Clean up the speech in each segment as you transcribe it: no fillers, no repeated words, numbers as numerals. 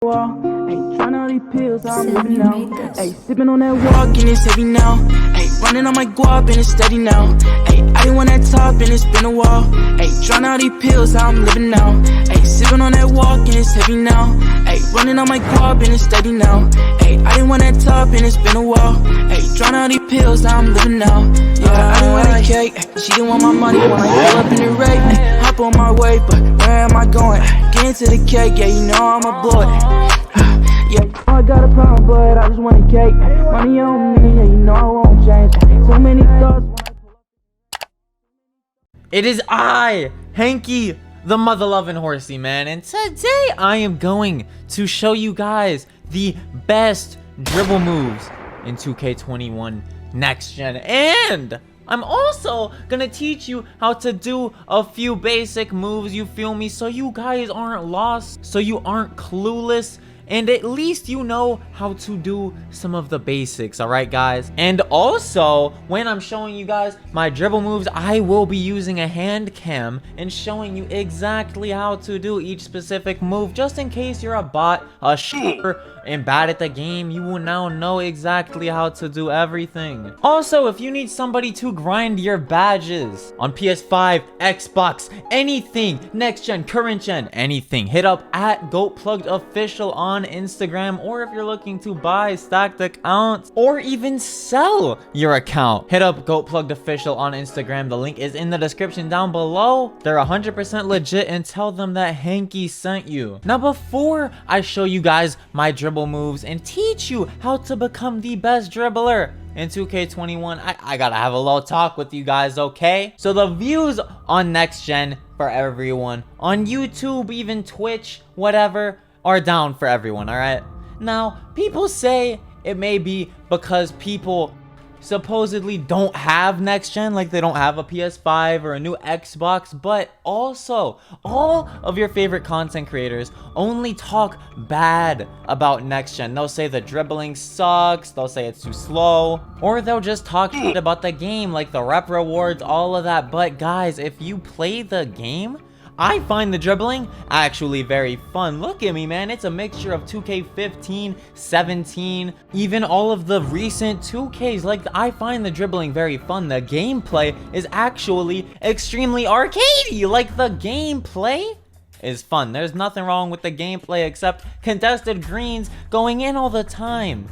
Ayy, trying all these pills, I'm living now. Ayy, sipping on that walk and it's heavy now. Ayy, running on my guap and it's steady now. Ayy, I didn't want that top and it's been a while. Ayy, trying all these pills, I'm living now. Ayy, sipping on that walk and it's heavy now. Ayy, running on my guap and it's steady now. Ayy, I didn't want that top and it's been a while. Ayy, trying all these pills, I'm living now. Yeah, I didn't want that cake. She didn't want my money when I pull up in the rake. Hop on my way, but where am I going? Get into the cake, yeah, you know I'm a boy. Yeah, I got a problem, but I just want a cake. Money on me, yeah, you know I won't change. Too many thoughts. It is I, Hanky, the mother-loving horsey, man, and today I am going to show you guys the best dribble moves in 2K21 Next Gen, and I'm also gonna teach you how to do a few basic moves, you feel me, so you guys aren't lost, so you aren't clueless, and at least you know how to do some of the basics, alright guys? And also, when I'm showing you guys my dribble moves, I will be using a hand cam and showing you exactly how to do each specific move, just in case you're a bot, a shooter, and bad at the game, you will now know exactly how to do everything. Also, if you need somebody to grind your badges on PS5, Xbox, anything, next gen, current gen, anything, hit up at GoatPluggedOfficial on Instagram, or if you're looking to buy stacked accounts or even sell your account, hit up GoatPluggedOfficial on Instagram. The link is in the description down below. They're 100% legit, and tell them that Hanky sent you. Now, before I show you guys my dribble moves and teach you how to become the best dribbler in 2K21, I gotta have a little talk with you guys, okay? So the views on Next Gen for everyone, on YouTube, even Twitch, whatever, are down for everyone, alright? Now, people say it may be because people supposedly don't have next gen, like they don't have a PS5 or a new Xbox, but also all of your favorite content creators only talk bad about next gen. They'll say the dribbling sucks, they'll say it's too slow, or they'll just talk shit about the game, like the rep rewards, all of that. But guys, if you play the game, I find the dribbling actually very fun. Look at me, man. It's a mixture of 2K15, 17, even all of the recent 2Ks. Like, I find the dribbling very fun. The gameplay is actually extremely arcadey. Like, the gameplay is fun. There's nothing wrong with the gameplay except contested greens going in all the time.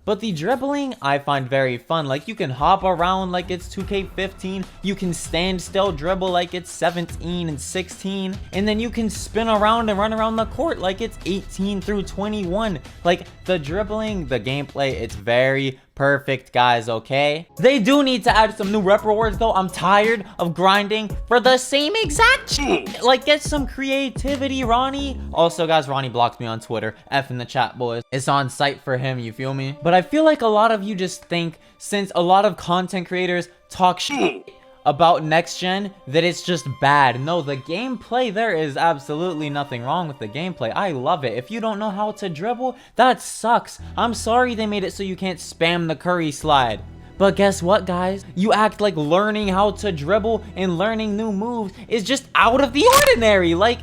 But the dribbling, I find very fun. Like, you can hop around like it's 2K15. You can stand still dribble like it's 17 and 16. And then you can spin around and run around the court like it's 18 through 21. Like, the dribbling, the gameplay, it's very perfect, guys, okay? They do need to add some new rep rewards, though. I'm tired of grinding for the same exact shit. Like, get some creativity, Ronnie. Also, guys, Ronnie blocked me on Twitter. F in the chat, boys. It's on site for him, you feel me? But I feel like a lot of you just think, since a lot of content creators talk shit about next gen, that it's just bad. No, the gameplay, there is absolutely nothing wrong with the gameplay. I love it. If you don't know how to dribble, that sucks. I'm sorry they made it so you can't spam the curry slide. But guess what, guys? You act like learning how to dribble and learning new moves is just out of the ordinary. Like,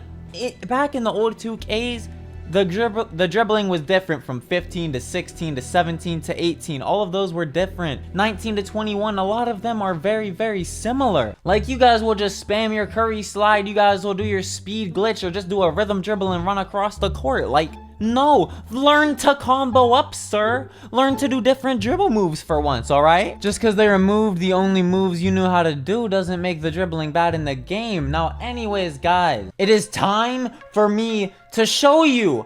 back in the old 2Ks, the dribbling was different from 15 to 16 to 17 to 18. All of those were different. 19 to 21, a lot of them are very, very similar. Like, you guys will just spam your curry slide, you guys will do your speed glitch, or just do a rhythm dribble and run across the court. Like, no, learn to combo up, sir. Learn to do different dribble moves for once, alright? Just because they removed the only moves you knew how to do doesn't make the dribbling bad in the game. Now, anyways, guys, it is time for me to show you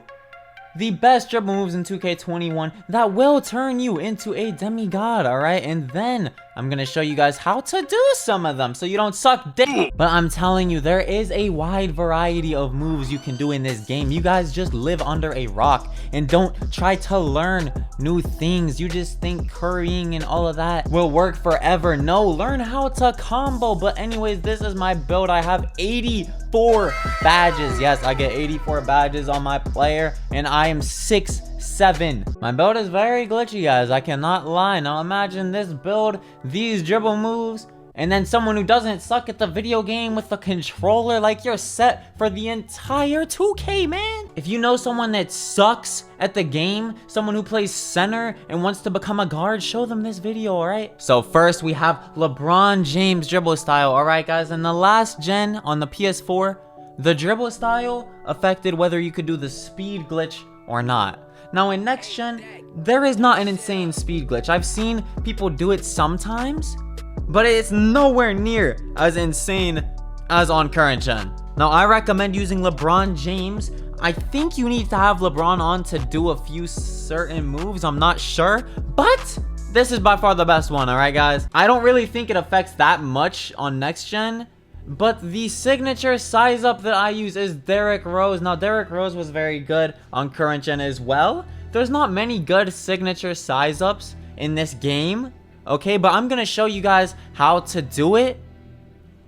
the best dribble moves in 2K21 that will turn you into a demigod, alright? And then I'm gonna show you guys how to do some of them so you don't suck dick. But I'm telling you, there is a wide variety of moves you can do in this game. You guys just live under a rock and don't try to learn new things. You just think currying and all of that will work forever. No, learn how to combo. But anyways, this is my build. I have 84 badges. Yes, I get 84 badges on my player, and I am 6'7". My build is very glitchy, guys. I cannot lie. Now imagine this build, these dribble moves, And then someone who doesn't suck at the video game with the controller, like, you're set for the entire 2K, man. If you know someone that sucks at the game, someone who plays center and wants to become a guard, show them this video, alright? So first we have LeBron James dribble style, alright guys? In the last gen on the PS4, the dribble style affected whether you could do the speed glitch or not. Now in next gen, there is not an insane speed glitch. I've seen people do it sometimes, but it's nowhere near as insane as on current gen. Now I recommend using LeBron James. I think you need to have LeBron on to do a few certain moves, I'm not sure, but this is by far the best one, alright guys? I don't really think it affects that much on next gen, but the signature size up that I use is Derrick Rose. Now Derrick Rose was very good on current gen as well. There's not many good signature size ups in this game, okay, but I'm gonna show you guys how to do it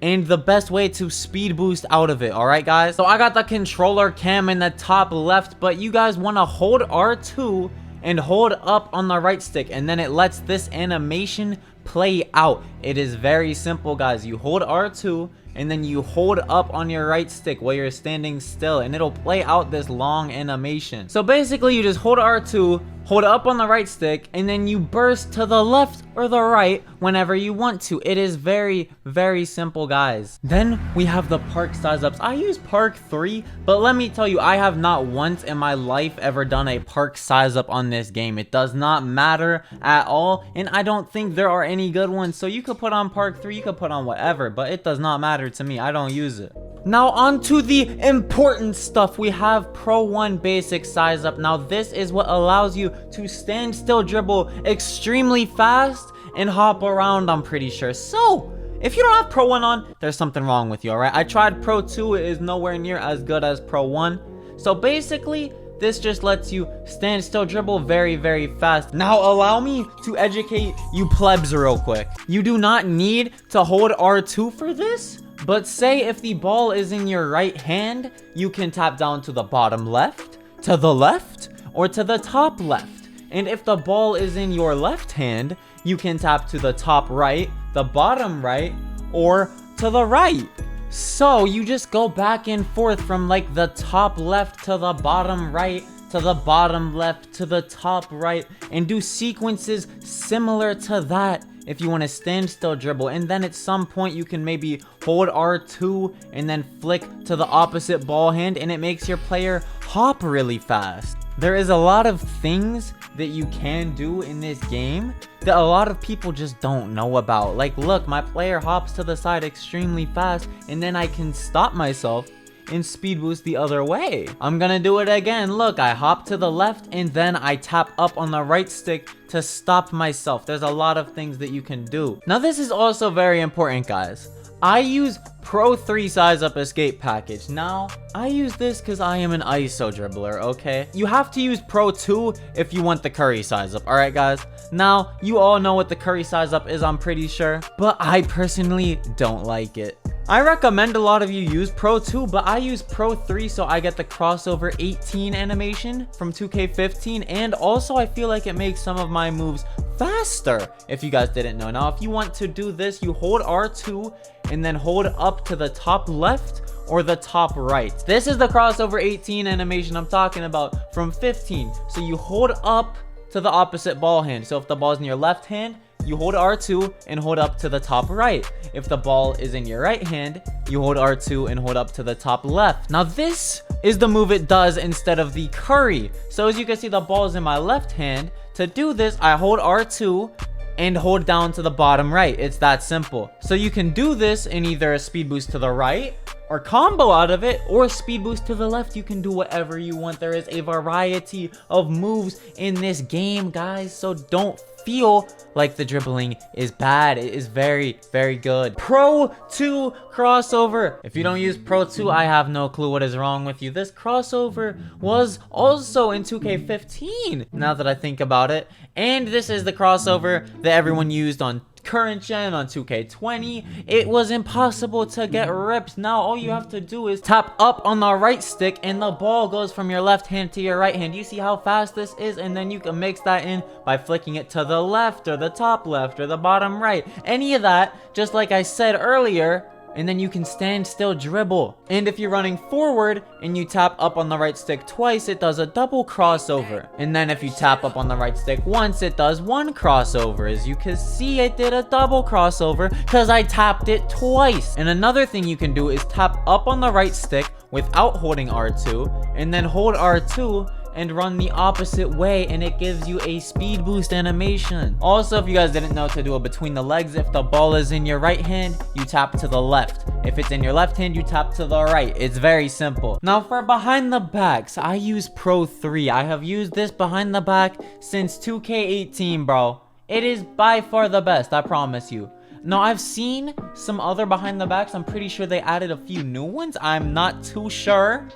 and the best way to speed boost out of it, alright guys? So I got the controller cam in the top left, but you guys want to hold R2 and hold up on the right stick, and then it lets this animation play out. It is very simple, guys. You hold R2 and then you hold up on your right stick while you're standing still, and it'll play out this long animation. So basically you just hold R2, hold up on the right stick, and then you burst to the left or the right whenever you want to. It is very, very simple, guys. Then we have the park size ups. I use park 3, but let me tell you, I have not once in my life ever done a park size up on this game. It does not matter at all, and I don't think there are any good ones. So you could put on park 3, you could put on whatever, but it does not matter to me. I don't use it. Now on to the important stuff. We have Pro 1 basic size up. Now this is what allows you to stand still dribble extremely fast and hop around, I'm pretty sure. So if you don't have Pro 1 on, there's something wrong with you, alright? I tried Pro 2, it is nowhere near as good as Pro 1. So basically, this just lets you stand still dribble very, very fast. Now allow me to educate you plebs real quick. You do not need to hold R2 for this. But say if the ball is in your right hand, you can tap down to the bottom left, to the left, or to the top left. And if the ball is in your left hand, you can tap to the top right, the bottom right, or to the right. So you just go back and forth from like the top left to the bottom right, to the bottom left, to the top right, and do sequences similar to that if you want to stand still dribble. And then at some point you can maybe hold R2 and then flick to the opposite ball hand, and it makes your player hop really fast. There is a lot of things that you can do in this game that a lot of people just don't know about. Like, look, my player hops to the side extremely fast, and then I can stop myself and speed boost the other way. I'm gonna do it again. Look, I hop to the left and then I tap up on the right stick to stop myself. There's a lot of things that you can do. Now this is also very important, guys. I use Pro 3 size up escape package. Now, I use this because I am an ISO dribbler, okay? You have to use Pro 2 if you want the Curry size up, alright guys? Now, you all know what the Curry size up is, I'm pretty sure, but I personally don't like it. I recommend a lot of you use Pro 2, but I use Pro 3 so I get the crossover 18 animation from 2K15, and also I feel like it makes some of my moves faster, if you guys didn't know. Now, if you want to do this, you hold R2 and then hold up to the top left or the top right. This is the crossover 18 animation I'm talking about from 15. So you hold up to the opposite ball hand. So if the ball is in your left hand, you hold R2 and hold up to the top right. If the ball is in your right hand, you hold R2 and hold up to the top left. Now this is the move it does instead of the Curry. So as you can see, the ball is in my left hand. To do this, I hold R2 and hold down to the bottom right. It's that simple. So you can do this in either a speed boost to the right or combo out of it, or speed boost to the left. You can do whatever you want. There is a variety of moves in this game, guys, so don't feel like the dribbling is bad. It is very, very good. Pro 2 crossover. If you don't use Pro 2, I have no clue what is wrong with you. This crossover was also in 2K15, now that I think about it. And this is the crossover that everyone used on current gen, on 2K20, it was impossible to get ripped. Now all you have to do is tap up on the right stick and the ball goes from your left hand to your right hand. You see how fast this is? And then you can mix that in by flicking it to the left or the top left or the bottom right, any of that, just like I said earlier. And then you can stand still dribble. And if you're running forward and you tap up on the right stick twice, it does a double crossover. And then if you tap up on the right stick once, it does one crossover. As you can see, it did a double crossover because I tapped it twice. And another thing you can do is tap up on the right stick without holding R2 and then hold R2 and run the opposite way, and it gives you a speed boost animation. Also, if you guys didn't know to do it between the legs, if the ball is in your right hand, you tap to the left. If it's in your left hand, you tap to the right. It's very simple. Now for behind the backs, I use Pro 3. I have used this behind the back since 2K18, bro. It is by far the best, I promise you. Now, I've seen some other behind the backs. I'm pretty sure they added a few new ones. I'm not too sure,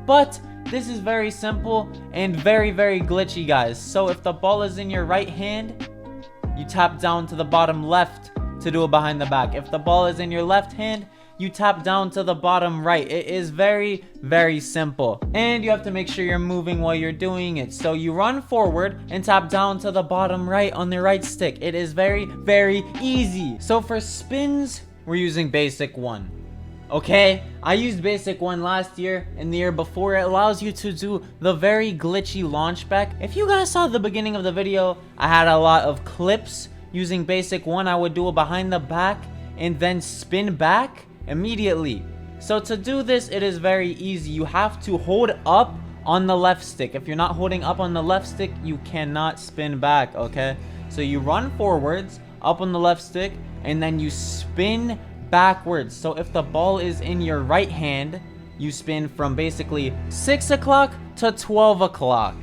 but this is very simple and very, very glitchy, guys. So if the ball is in your right hand, you tap down to the bottom left to do it behind the back. If the ball is in your left hand, you tap down to the bottom right. It is very, very simple. And you have to make sure you're moving while you're doing it. So you run forward and tap down to the bottom right on the right stick. It is very, very easy. So for spins, we're using basic 1. Okay, I used basic 1 last year and the year before. It allows you to do the very glitchy launch back. If you guys saw the beginning of the video, I had a lot of clips using basic 1. I would do a behind the back and then spin back immediately. So to do this, it is very easy. You have to hold up on the left stick. If you're not holding up on the left stick, you cannot spin back, okay? So you run forwards, up on the left stick, and then you spin backwards. So if the ball is in your right hand, you spin from basically 6 o'clock to 12 o'clock.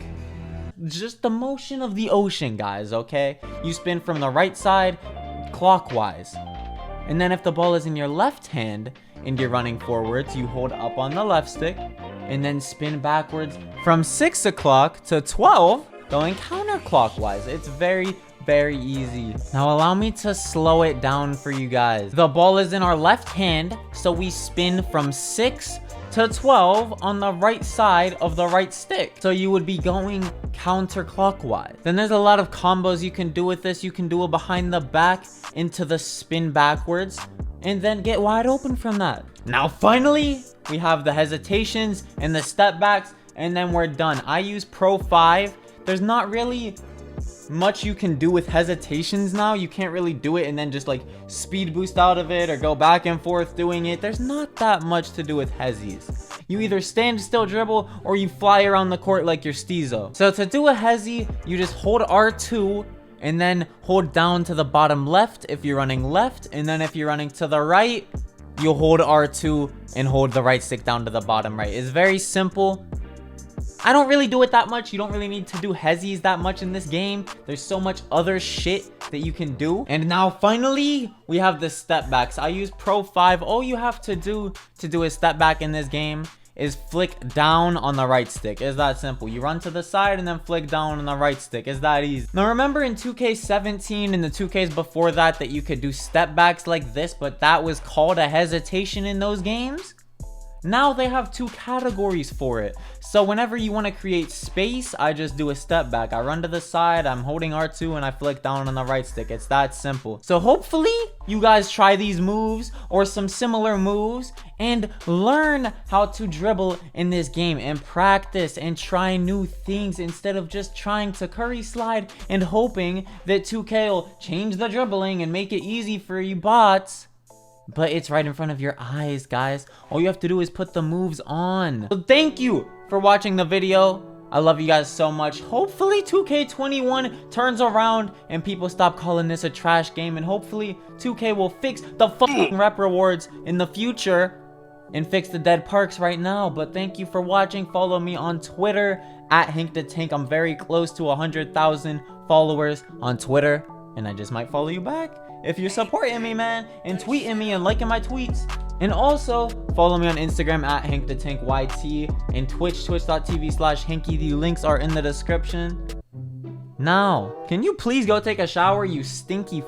Just the motion of the ocean, guys, okay? You spin from the right side clockwise. And then if the ball is in your left hand and you're running forwards, you hold up on the left stick and then spin backwards from 6 o'clock to 12, going counterclockwise. It's very, very easy. Now allow me to slow it down for you guys. The ball is in our left hand, so we spin from 6 to 12 on the right side of the right stick. So you would be going counterclockwise. Then there's a lot of combos you can do with this. You can do a behind the back into the spin backwards and then get wide open from that. Now finally, we have the hesitations and the step backs, and then we're done. I use Pro 5. There's not really much you can do with hesitations now. You can't really do it and then just like speed boost out of it or go back and forth doing it. There's not that much to do with hezzies. You either stand still dribble or you fly around the court like your Steezo. So to do a hezzy, you just hold R2 and then hold down to the bottom left if you're running left, and then if you're running to the right, you'll hold R2 and hold the right stick down to the bottom right. It's very simple. I don't really do it that much. You don't really need to do hezzies that much in this game. There's so much other shit that you can do. And now finally, we have the step backs. I use Pro 5. All you have to do a step back in this game is flick down on the right stick. It's that simple. You run to the side and then flick down on the right stick. It's that easy. Now remember in 2K17 and the 2Ks before that you could do step backs like this, but that was called a hesitation in those games? Now they have 2 categories for it. So whenever you want to create space, I just do a step back. I run to the side, I'm holding R2, and I flick down on the right stick. It's that simple. So hopefully you guys try these moves or some similar moves and learn how to dribble in this game and practice and try new things instead of just trying to curry slide and hoping that 2K will change the dribbling and make it easy for you bots. But it's right in front of your eyes, guys. All you have to do is put the moves on. So thank you for watching the video. I love you guys so much. Hopefully 2K21 turns around and people stop calling this a trash game. And hopefully 2K will fix the fucking rep rewards in the future and fix the dead parks right now. But thank you for watching. Follow me on Twitter at HankDaTank. I'm very close to 100,000 followers on Twitter, and I just might follow you back if you're supporting me, man, and tweeting me and liking my tweets. And also follow me on Instagram at HankDaTankYT and twitch.tv/Hanky. The links are in the description. Now, can you please go take a shower, you stinky